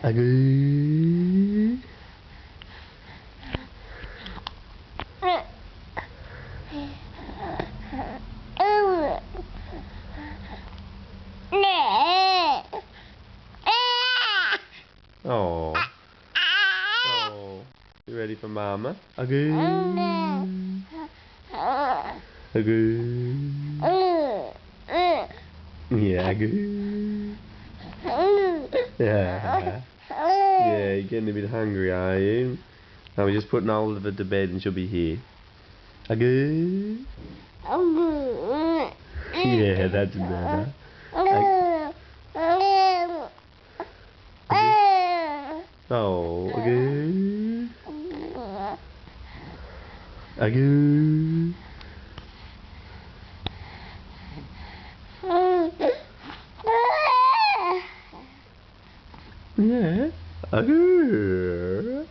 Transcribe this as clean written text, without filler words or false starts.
Agoo. Oh. Oh. You ready for Mama? Agoo. Agoo. Yeah, agoo. Yeah. Yeah, you're getting a bit hungry, are you? Now we're just putting Oliver to bed and she'll be here. Agoo. Yeah, that's better. Oh, agoo. Agoo. Yeah. Agoo.